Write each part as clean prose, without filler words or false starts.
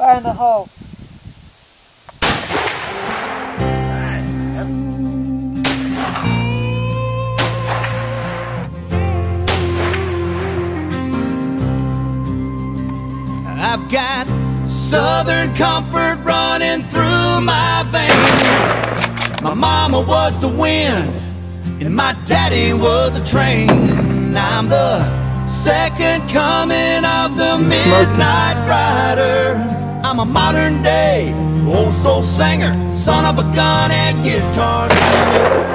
Fire in the hole. I've got Southern comfort running through my veins. My mama was the wind, and my daddy was a train. I'm the second coming of the midnight rider. I'm a modern day old soul singer, son of a gun and guitar singer.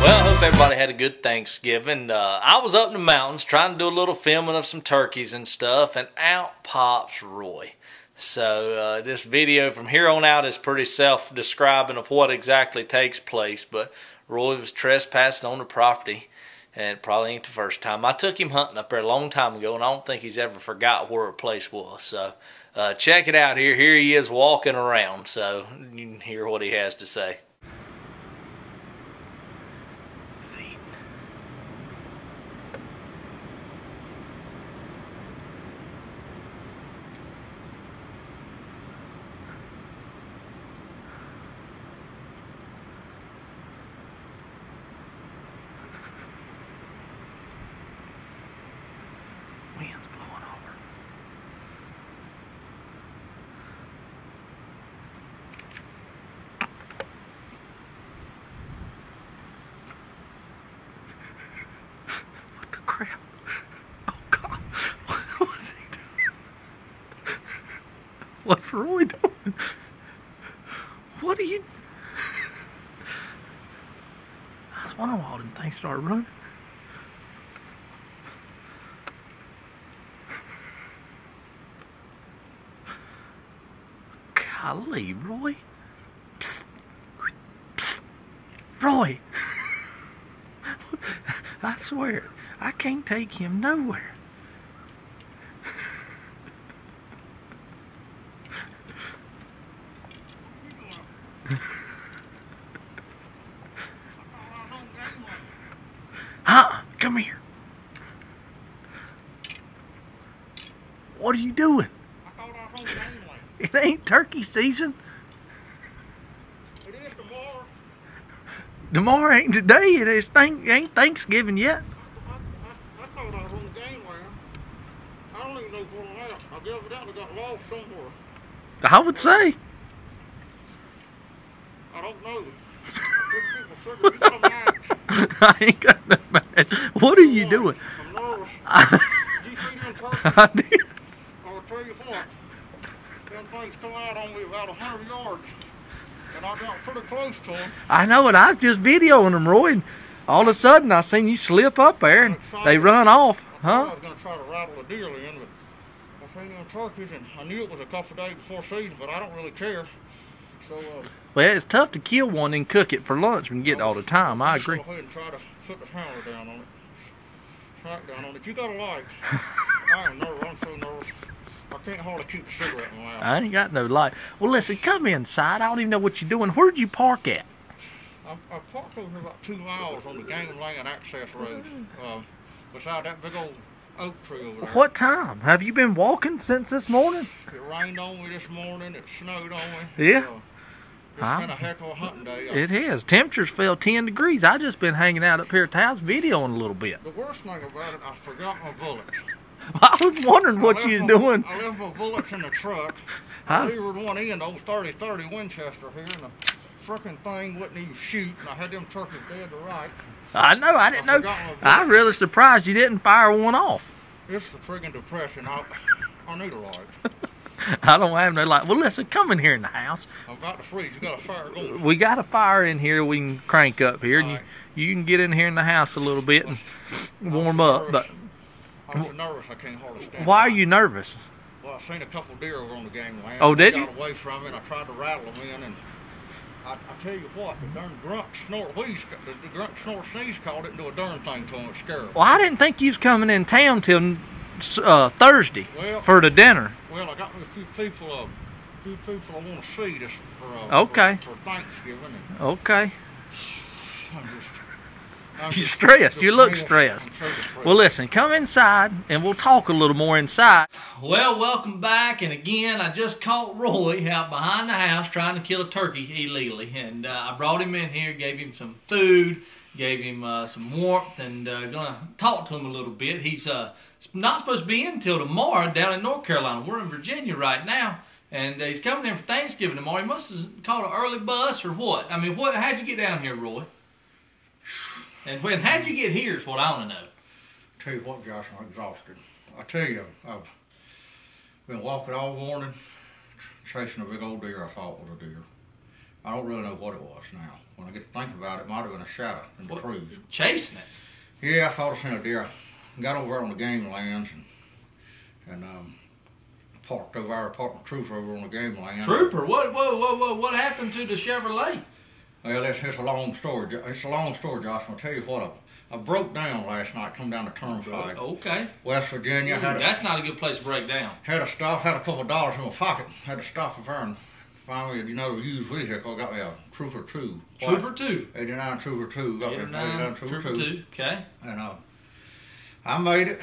Well, I hope everybody had a good Thanksgiving. I was up in the mountains trying to do a little filming of some turkeys and stuff, and out pops Roy. So this video from here on out is pretty self-describing of what exactly takes place, but Roy was trespassing on the property, and it probably ain't the first time. I took him hunting up there a long time ago, and I don't think he's ever forgot where a place was. So check it out here. Here he is walking around, so you can hear what he has to say. Wind's blowing over. What the crap? Oh God! What's he doing? What's Roy doing? What are you? I was wondering why all them things started running. Golly, Roy. Psst. Psst. Roy. I swear, I can't take him nowhere. Come here. What are you doing? It ain't turkey season. It is tomorrow. Tomorrow ain't today. It is ain't Thanksgiving yet. I thought I was on the game land. I don't even know where I'm at. I've evidently got lost somewhere. I would say. I don't know. People figure you come out. I ain't got no match. What are you doing? I'm nervous. Did you see them turkeys? I did. I'll tell you what. Them things come out on me about 100 yards. And I got pretty close to them. I know it. I was just videoing them, Roy, and all of a sudden I seen you slip up there and they run off. I Huh? was going to try to rattle a deer in, but I seen them turkeys, and I knew it was a couple of days before season, but I don't really care. So, Well, it's tough to kill one and cook it for lunch when you get all the time. I agree. Go ahead and try to put the hammer down on it. Track down on it. You got a light. I am nervous. I'm so nervous. I can't hardly keep a cigarette in my mouth. I ain't got no light. Well, listen, come inside. I don't even know what you're doing. Where'd you park at? I parked over here about 2 miles on the game land access road, beside that big old oak tree over there. What time? Have you been walking since this morning? It rained on me this morning. It snowed on me. Yeah. It's been a heck of a hunting day. It has. Temperatures fell 10 degrees. I just been hanging out up here at the house videoing a little bit. The worst thing about it, I forgot my bullets. I was wondering what you was doing. I left my bullets in the truck. Huh? I levered one end, old 30-30 Winchester here, and the frickin' thing wouldn't even shoot, and I had them turkeys dead to rights. I know. I didn't know. I was really surprised you didn't fire one off. It's the friggin' depression. I need a light. I don't have no light. Well, listen, come in here in the house. I'm about to freeze. You got a fire going. We got a fire in here we can crank up here. Right. You can get in here in the house a little bit and warm up. But I'm so nervous I can't hardly stand. why are you nervous? Well, I seen a couple deer over on the game land. Oh, did you? I got away from it, and I tried to rattle them in, and I tell you what, the darn grunt, snort, wheeze, the grunt, snort, sneeze called it and do a darn thing to them. It scared them. Well, I didn't think you was coming in town till Thursday for the dinner. Well, I got me a few people I want to see this for Okay. for Thanksgiving. And Okay. You're stressed. You look stressed. Well, listen, come inside and we'll talk a little more inside. Well, welcome back. And again, I just caught Roy out behind the house trying to kill a turkey illegally. And I brought him in here, gave him some food, gave him some warmth, and gonna talk to him a little bit. He's not supposed to be in until tomorrow down in North Carolina. We're in Virginia right now. And he's coming in for Thanksgiving tomorrow. He must have caught an early bus or what? I mean, how'd you get down here, Roy? And how'd you get here is what I want to know. Tell you what, Josh, I'm exhausted. I tell you, I've been walking all morning, chasing a big old deer I thought was a deer. I don't really know what it was now. When I get to think about it, it might have been a shadow in the trees. Chasing it? Yeah, I thought I seen a deer. I got over on the game lands and parked my trooper over on the game land. Trooper? What happened to the Chevrolet? Well, it's a long story. It's a long story, Josh. I'll tell you what. I broke down last night, come down the turnpike. Okay. West Virginia. Ooh, that's not a good place to break down. Had a couple of dollars in my pocket. Had to stop up there and find me, a used vehicle. Got me a Trooper 2. Trooper 2? 89 Trooper 2. Got 89 Trooper 2. Okay. And I made it.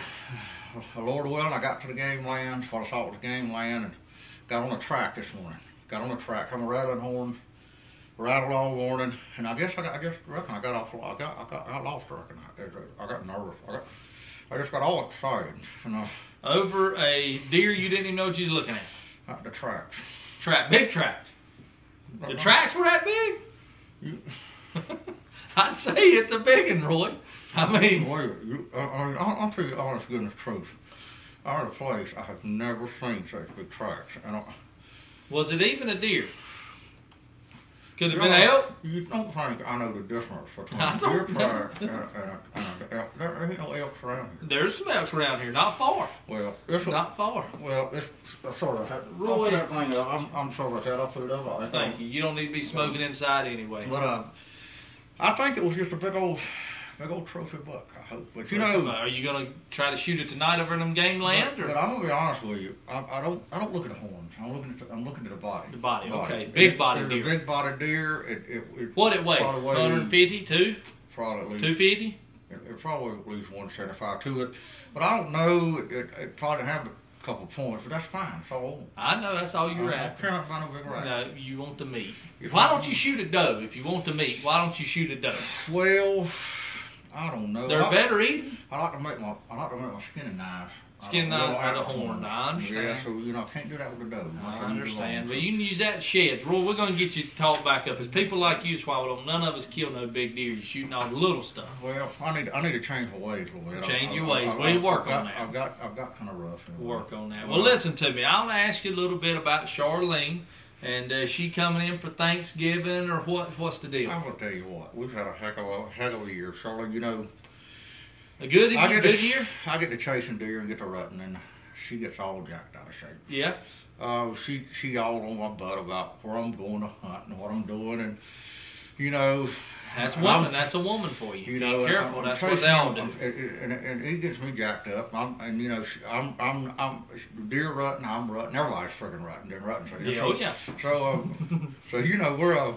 Lord willing, I got to the game land, what I thought was game land, and got on the track this morning. Got on the track. I'm a rattling horns. Rattled all morning, and I reckon I got off. I got lost. I got nervous. I just got all excited. Over a deer you didn't even know what you was looking at. The tracks. Big tracks. The tracks were that big? I'd say it's a big one, Roy. I mean, I'll tell you the honest goodness truth. Out of a place I have never seen such big tracks. Was it even a deer? Could have been elk? You don't think I know the difference between a deer track and an elk. There ain't no elks around here. There's some elks around here, not far. Well, not far. Well, it's sort of. Roy, that thing up. I'm sorry about that. I'll put it up. Thank you. You don't need to be smoking inside anyway. But I think it was just a big old trophy buck. I hope. But you know, are you gonna try to shoot it tonight over in them game land? But I'm gonna be honest with you. I don't look at the horns. I'm looking at the body. The body. Okay. Big body deer. Big body deer. What it weigh? 150, 2? Probably at least 250. It probably at least 175 to it. But I don't know. It probably have a couple points, but that's fine. It's all. I know that's all you're after. I'm trying to find a big rat. No, you want the meat. Why don't you shoot a doe if you want the meat? Why don't you shoot a doe? Well, I don't know. They're better eating. I like to make my skinning knives. Skin knives for the horn. I understand. Yeah, so I can't do that with the doe. I understand, but you can use that in sheds. Roy, we're gonna get you to talk back up. It's people like you, Swallow. None of us kill no big deer. You're shooting all the little stuff. Well, I need to change my ways a little bit. Change your ways. We'll work on that. I've got kind of rough. Work on that. Well, listen to me. I'll ask you a little bit about Charlene. And is she coming in for Thanksgiving or what? What's the deal? I'm gonna tell you what. We've had a heck of a year, Charlene. A good year? I get to chasing deer and get to rutting, and she gets all jacked out of shape. Yeah. She all on my butt about where I'm going to hunt and what I'm doing, and that's a woman for you. Be careful. That's what they all do. And it gets me jacked up. I'm deer rutting. I'm rutting. Everybody's freaking rutting. They're rutting. So we're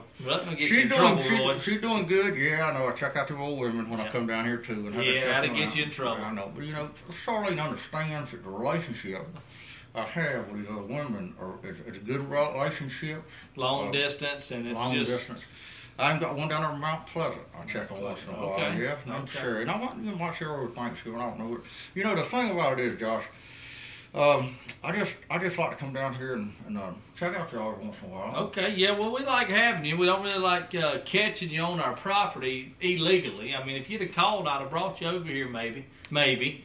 she's doing good. Yeah, I know. I check out the old women when I come down here too. And that'll get you in trouble. I know, but Charlene understands that the relationship I have with these other women it's a good relationship. Long distance, and it's just distance. I've got one down there in Mount Pleasant. I check on once in a while. Okay. Yeah, I'm sure. And I'm not sure over Thanksgiving. I don't know. The thing about it is, Josh, I just like to come down here and check out y'all every once in a while. Okay, yeah. Well, we like having you. We don't really like catching you on our property illegally. I mean, if you'd have called, I'd have brought you over here. Maybe.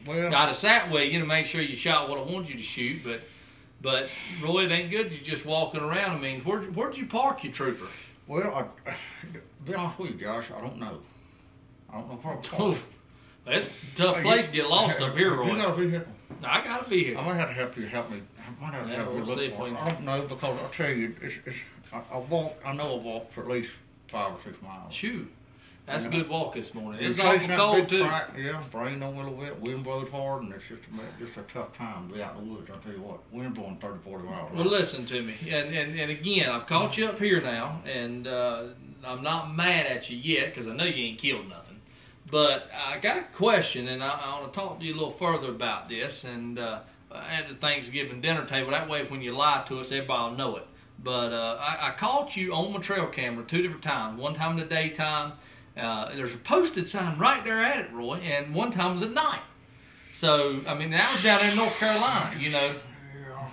Well, I'd have sat with you to make sure you shot what I wanted you to shoot. But Roy, it ain't good. You're just walking around. I mean, where'd you park your trooper? Well, to be honest with you, Josh, I don't know. I don't know where to park. That's a tough place to get lost up here, Roy. You got a vehicle? I got a vehicle. I might have to help you. I might have to help you look for it. I don't know, because I'll tell you, I know I walked for at least 5 or 6 miles. Shoot. That's a good walk this morning. It's awful cold, too. Yeah, rained on a little bit, wind blows hard, and it's just a tough time to be out in the woods. I'll tell you what, wind blowing 30, 40 miles. Well, listen to me. And again, I've caught you up here now, and I'm not mad at you yet because I know you ain't killed nothing. But I got a question, and I want to talk to you a little further about this. And at the Thanksgiving dinner table, that way when you lie to us, everybody will know it. But I caught you on my trail camera 2 different times. One time in the daytime. There's a posted sign right there at it, Roy, and one time was at night. So, I mean, that was down there in North Carolina, you know. Yeah.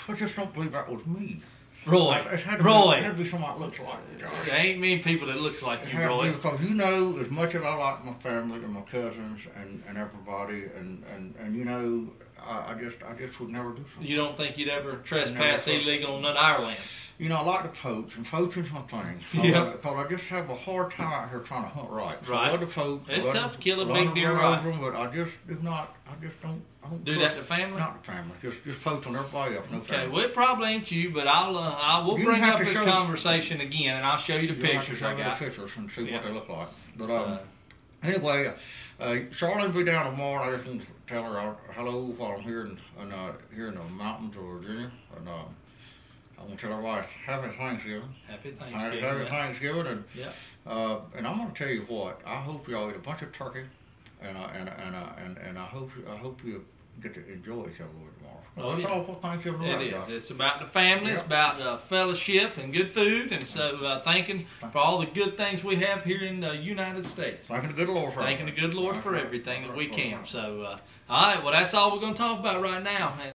I just don't believe that was me. Roy, It had to be somebody that looks like Josh. There ain't many people that looks like you, Roy. Because you know, as much as I like my family and my cousins and everybody, and you know, I just would never do something. You don't think you'd ever trespass illegal on none of our land? You know, I like to poach, and poaching's my thing. Yeah. Because I just have a hard time out here trying to hunt right. So Right. I love to poach. It's tough to kill a big deer right. But I just don't Do that to family? Not to family. Just poach on everybody else. No Okay, family. well, it probably ain't you, but I will You bring have up to this show- conversation again, and I'll show you the You'll have to pictures show I me got. the pictures and see Yeah. what they look like. But So, anyway, Charlotte will be down tomorrow. I just want to tell her hello while I'm here in the mountains of Virginia, and I want to tell everybody happy Thanksgiving. Happy Thanksgiving. Happy yeah. Thanksgiving, and Yeah. and I'm going to tell you what. I hope y'all eat a bunch of turkey, and I hope you get to enjoy each other a little tomorrow. Oh, That's yeah. all for Thanksgiving. It is. It's about the family. It's Yep. about fellowship and good food. And so thanking for all the good things we have here in the United States. Thanking the good Lord for Thanking the everything. good Lord That's for right. everything that we That's right. can. So, all right. Well, that's all we're going to talk about right now.